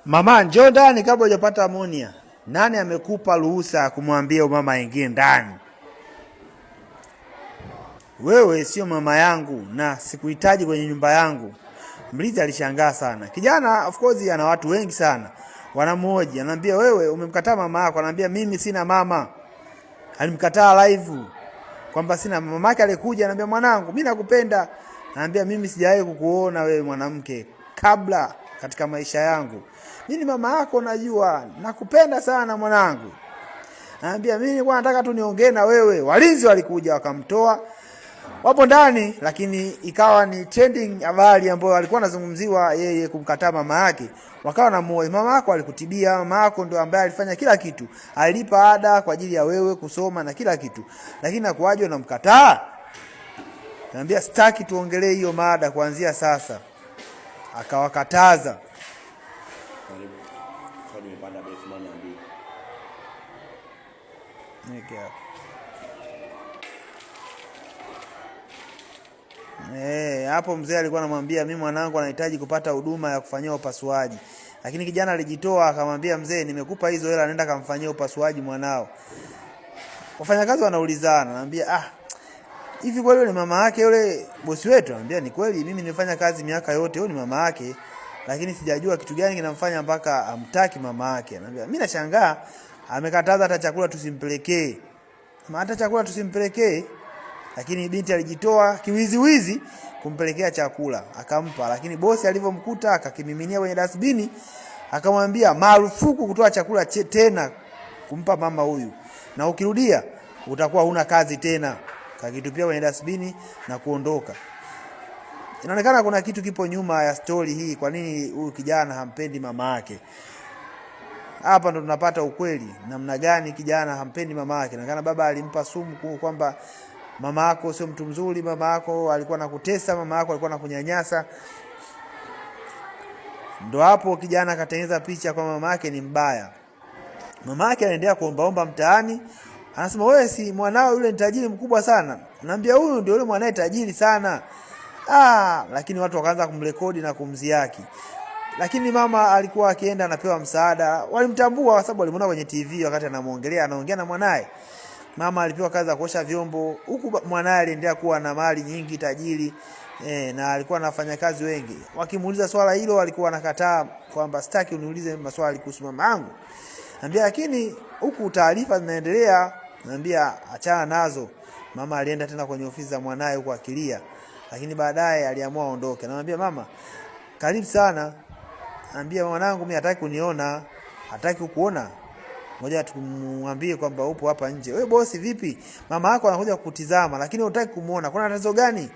Mama, njoo ndani kabla hujapata amonia. Nani amekupa ruhusa kumwambia mama aingie ndani? Wewe sio mama yangu na sikuhitaji kwenye nyumba yangu. Mlinzi alishangaa sana. Kijana of course ana watu wengi sana. Wanamhoji, anamwambia wewe umemkataa mama yako, anamwambia mimi sina mama. Alimkataa live kwamba sina mama. Mama yake alikuja anamwambia mwanangu, mimi nakupenda. Anamwambia mimi sijawahi kukuona wewe mwanamke kabla katika maisha yangu. Mimi mama yako najua, nakupenda sana mwanangu. Anambia mimi nilikuwa nataka tu niongee na wewe. Walinzi walikuja wakamtoa. Wapo ndani lakini ikawa ni trending habari ambayo alikuwa anazungumziwa yeye kumkataa mama yake. Wakawa na moyo, mama yako alikutibia, mama yako ndio ambaye alifanya kila kitu. Alilipa ada kwa ajili ya wewe kusoma na kila kitu. Lakini nakuaje unamkataa? Anambia sitaki tuongelee hiyo mada kuanzia sasa. Akawakataza. Hapo mzee alikuwa anamwambia mimi mwanangu anahitaji kupata huduma ya kufanyia upasuaji. Lakini kijana alijitoa akamwambia mzee, nimekupa hizo hela, nenda kamfanyia upasuaji mwanao. Wafanyakazi wanaulizana, anamwambia hivi kweli ni mama yake yule bosi wetu? Anamwambia ni kweli, mimi nimefanya kazi miaka yote, huyo ni mama yake. Lakini sijajua kitu gani kinamfanya mpaka amtaki mama yake. Anambia mimi nashangaa amekataza hata chakula tusimpelekee. Hata chakula tusimpelekee. Lakini binti alijitoa kiwiziwizi kumpelekea chakula, akampa. Lakini bosi alivyomkuta akakimiminia kwenye dustbin, akamwambia marufuku kutoa chakula tena kumpa mama huyu. Na ukirudia utakuwa huna kazi tena. Kakitupia kwenye dustbin na kuondoka. Inaonekana kuna kitu kipo nyuma ya story hii. Kwa nini huyu kijana hampendi mama yake? Hapa ndo tunapata ukweli namna gani kijana hampendi mama yake. Inaonekana baba alimpa sumu kwamba mama yako sio mtu mzuri, mama yako alikuwa anakutesa, mama yako alikuwa anakunyanyasa. Ndo hapo kijana akatengeneza picha kwa mama yake ni mbaya. Mama yake anaendelea kuombaomba mtaani. Anasema wewe si mwanao yule ni tajiri mkubwa sana. Anambia huyu ndio yule mwanae tajiri sana. Lakini watu wakaanza kumrekodi na kumziaki. Lakini mama alikuwa akienda anapewa msaada. Walimtambua kwa sababu walimuona kwenye TV wakati anaongea na mwanae. Mama alipewa kazi ya kuosha vyombo. Huku mwanae aliendelea kuwa na mali nyingi, tajiri. Na alikuwa anafanya kazi wengi. Wakimuuliza swala hilo alikuwa anakataa kwamba sitaki uniulize maswali kuhusu mama yangu. Anambia lakini huku taarifa zinaendelea. Anambia achana nazo. Mama alienda tena kwenye ofisi za mwanae huko akilia. Lakini baadaye aliamua aondoke. Anamwambia mama, karibu sana. Anambia mwanangu mimi hataki kuniona. Hataki kukuona. Ngoja tumwambie kwamba upo hapa nje. Wewe bosi vipi? Mama yako anakuja kukutizama lakini hutaki kumuona. Kuna tatizo gani?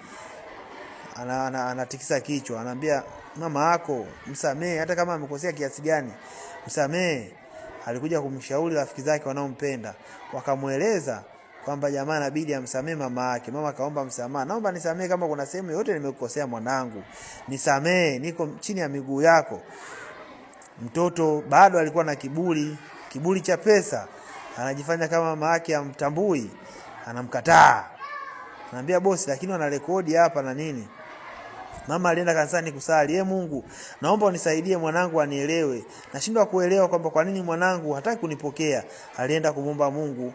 Anatikisa kichwa. Anambia mama yako msamee hata kama amekosea kiasi gani. Msamee. Alikuja kumshauri rafiki zake wanaompenda. Wakamueleza kwamba jamaa inabidi amsamee mama yake. Mama kaomba msamaha. Naomba nisamee kama kuna sehemu yote nimekukosea mwanangu. Nisamee, niko chini ya miguu yako. Mtoto bado alikuwa na kiburi cha pesa. Anajifanya kama mama yake hamtambui. Anamkataa. Anambia bosi lakini wana rekodi hapa na nini. Mama alienda kanisani kusali, Mungu, naomba unisaidie mwanangu anielewe. Nashindwa kuelewa kwamba kwa nini mwanangu hataki kunipokea. Alienda kumomba Mungu.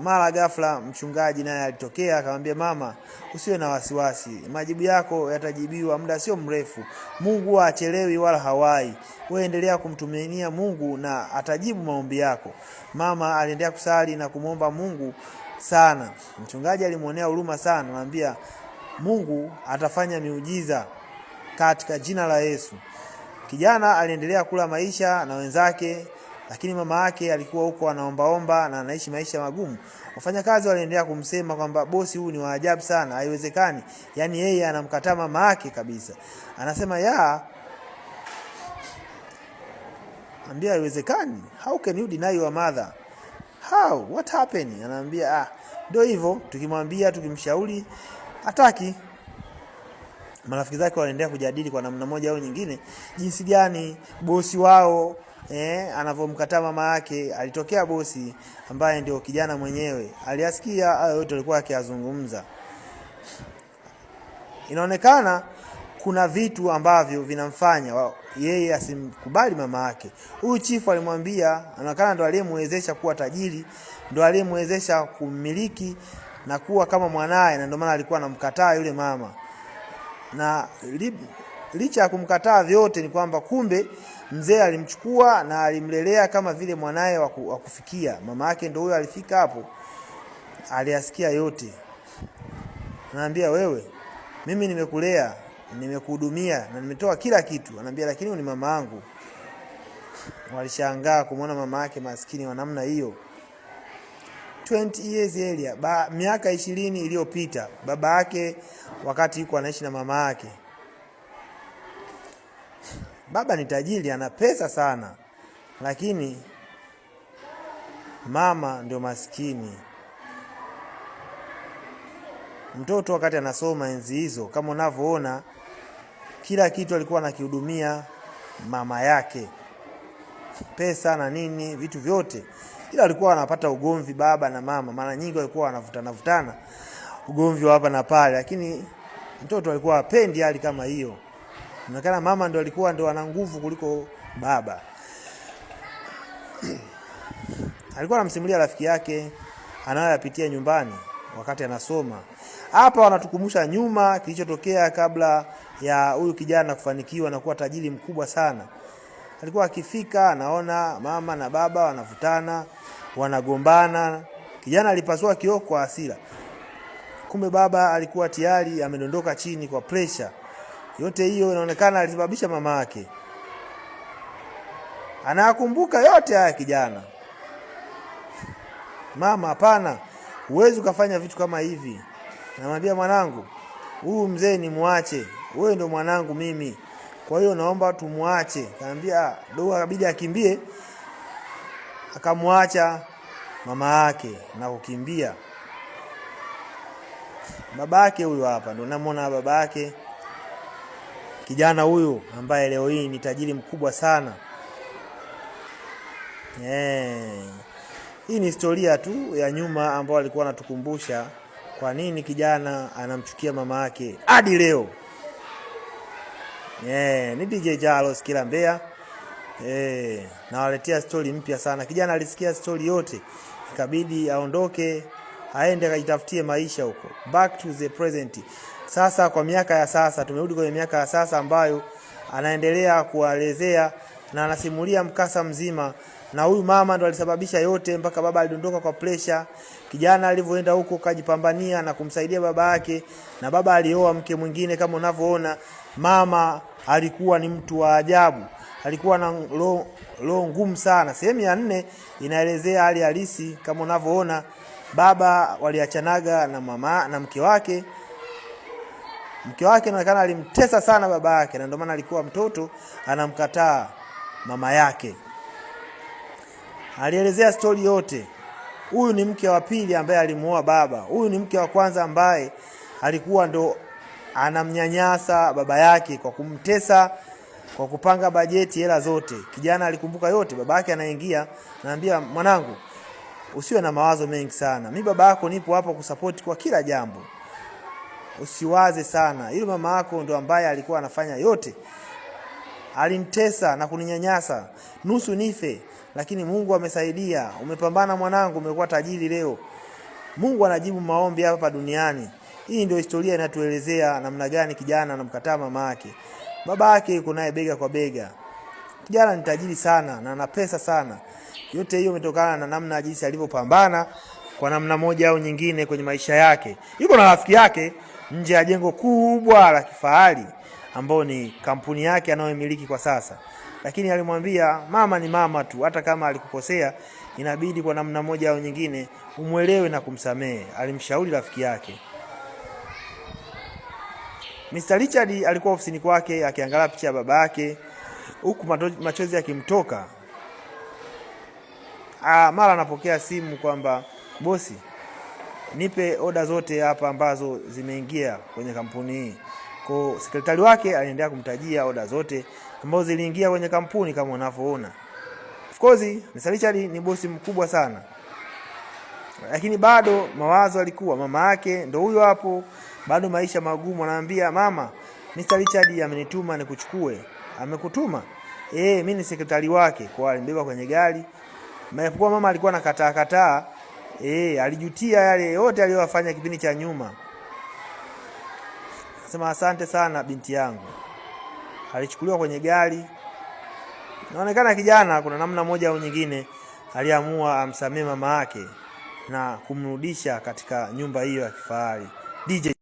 Mara ghafla mchungaji naye alitokea akamwambia mama, usiwe na wasiwasi. Majibu yako yatajibiwa muda sio mrefu. Mungu haachelewi wala hawai. Wewe endelea kumtumainia Mungu na atajibu maombi yako. Mama aliendelea kusali na kumomba Mungu sana. Mchungaji alimuonea huruma sana, anamwambia Mungu atafanya miujiza katika jina la Yesu. Kijana aliendelea kula maisha na wenzake, lakini mama yake alikuwa huko anaombaomba na anaishi maisha magumu. Wafanyakazi waliendelea kumsema kwamba bosi huyu ni wa ajabu sana, haiwezekani. Yaani yeye anamkataa mama yake kabisa. Anasema anambia haiwezekani. How can you deny your mother? How? What happened? Anambia ndio hivyo, tukimwambia tukimshauri hataki. Marafiki zake wanaendelea kujadili kwa namna moja au nyingine jinsi gani bosi wao anavomkataa mama yake. Alitokea bosi ambaye ndio kijana mwenyewe. Aliasikia hayo yote alikuwa akiyazungumza. Inaonekana kuna vitu ambavyo vinamfanya yeye asimkubali mama yake. Huyu chifu alimwambia, anaonekana ndo aliyemwezesha kuwa tajiri, ndo aliyemwezesha kumiliki na kuwa kama mwanae, na ndio maana alikuwa anamkataa yule mama. Na licha ya kumkataa vyote ni kwamba kumbe mzee alimchukua na alimlelea kama vile mwanae wa kufikia. Mama yake ndio huyo alifika hapo, aliyasikia yote. Anaambia, wewe, mimi nimekulea, nimekuhudumia na nimetoa kila kitu. Anaambia, lakini ni mama yangu. Walishangaa kumuona mama yake maskini wa namna hiyo. 20 years earlier, miaka 20 iliyopita, baba yake wakati yuko anaishi na mama yake. Baba ni tajiri, ana pesa sana, lakini mama ndio maskini. Mtoto wakati anasoma enzi hizo, kama unavyoona, kila kitu alikuwa anakihudumia mama yake, pesa na nini, vitu vyote. Ila alikuwa anapata ugomvi baba na mama, mara nyingi walikuwa wanavutana ugomvi wa hapa na pale, lakini mtoto alikuwa hapendi hali kama hiyo. Inaonekana mama ndo alikuwa ndo ana nguvu kuliko baba. Alikuwa anamsimulia rafiki yake anayoyapitia nyumbani wakati anasoma. Hapa wanatukumbusha nyuma kilichotokea kabla ya huyu kijana kufanikiwa na kuwa tajiri mkubwa sana. Alikuwa akifika anaona mama na baba wanavutana, wanagombana. Kijana alipasua kioo kwa hasira. Kumbe baba alikuwa tayari amedondoka chini kwa pressure. Yote hiyo inaonekana alisababisha mama yake. Anakumbuka yote haya kijana. Mama, hapana, huwezi ukafanya vitu kama hivi. Anamwambia, mwanangu, huyu mzee ni muache. Wewe ndio mwanangu mimi. Kwa hiyo naomba tumuache. Anamwambia, dogo akabidi akimbie. Akamwacha mama yake na kukimbia. Babake huyu hapa ndio namuona babake. Kijana huyu ambaye leo hii ni tajiri mkubwa sana. Hii ni historia tu ya nyuma ambao alikuwa anatukumbusha kwa nini kijana anamchukia mama yake hadi leo. Ni DJ Jalos kila Mbeya. Nawaletea story mpya sana. Kijana alisikia story yote, ikabidi aondoke aende akajitafutie maisha huko. Back to the present. Sasa kwa miaka ya sasa, tumerudi kwenye miaka ya sasa ambayo anaendelea kuelezea na anasimulia mkasa mzima. Na huyu mama ndo alisababisha yote mpaka baba alidondoka kwa pressure. Kijana alivyoenda huko kajipambania na kumsaidia baba yake, na baba alioa mke mwingine kama unavyoona. Mama alikuwa ni mtu wa ajabu. Alikuwa na roho ngumu sana. Sehemu ya 4 inaelezea hali halisi kama unavyoona. Baba waliachanaga na mama na mke wake. Mke wake inaonekana alimtesa sana baba yake, na ndio maana alikuwa mtoto anamkataa mama yake. Alielezea story yote. Huyu ni mke wa pili ambaye alimuoa baba. Huyu ni mke wa kwanza ambaye alikuwa ndo anamnyanyasa baba yake kwa kumtesa, kwa kupanga bajeti, hela zote. Kijana alikumbuka yote. Baba yake anaingia, anamwambia, mwanangu, usiwe na mawazo mengi sana. Mimi baba yako nipo hapa kusupport kwa kila jambo. Usiwaze sana. Yule mama yako ndo ambaye alikuwa anafanya yote. Alimtesa na kuninyanyasa nusu nife, lakini Mungu amesaidia. Umepambana mwanangu, umekuwa tajiri leo. Mungu anajibu maombi hapa duniani. Hii ndio historia inatuelezea namna gani kijana anamkataa mama yake. Baba yake yuko naye bega kwa bega. Kijana ni tajiri sana na ana pesa sana. Yote hiyo imetokana na namna jinsi alivyopambana kwa namna moja au nyingine kwenye maisha yake. Yuko na rafiki yake nje ya jengo kubwa la kifahari ambao ni kampuni yake anayomiliki kwa sasa. Lakini alimwambia, mama ni mama tu, hata kama alikukosea inabidi kwa namna moja au nyingine umuelewe na kumsamehe. Alimshauri rafiki yake. Mr. Richard alikuwa ofisini kwake akiangalia picha ya baba yake, huku machozi yakimtoka. Mara anapokea simu kwamba, bosi, nipe oda zote hapa ambazo zimeingia kwenye kampuni hii. Kwa sekretari wake aliendelea kumtajia oda zote ambazo ziliingia kwenye kampuni kama unavyoona. Of course, Mr. Richard ni bosi mkubwa sana. Lakini bado mawazo alikuwa mama yake ndo huyo hapo, bado maisha magumu. Anaambia, mama, Mr. Richard amenituma nikuchukue. Amekutuma? Mimi ni sekretari wake. Kwa alimbeba kwenye gari. Kwa mama alikuwa anakataa. Alijutia yale yote aliyofanya kipindi cha nyuma. Sema asante sana binti yangu. Alichukuliwa kwenye gari. Inaonekana kijana kuna namna moja au nyingine aliamua amsamehe mama yake na kumrudisha katika nyumba hiyo ya kifahari. DJ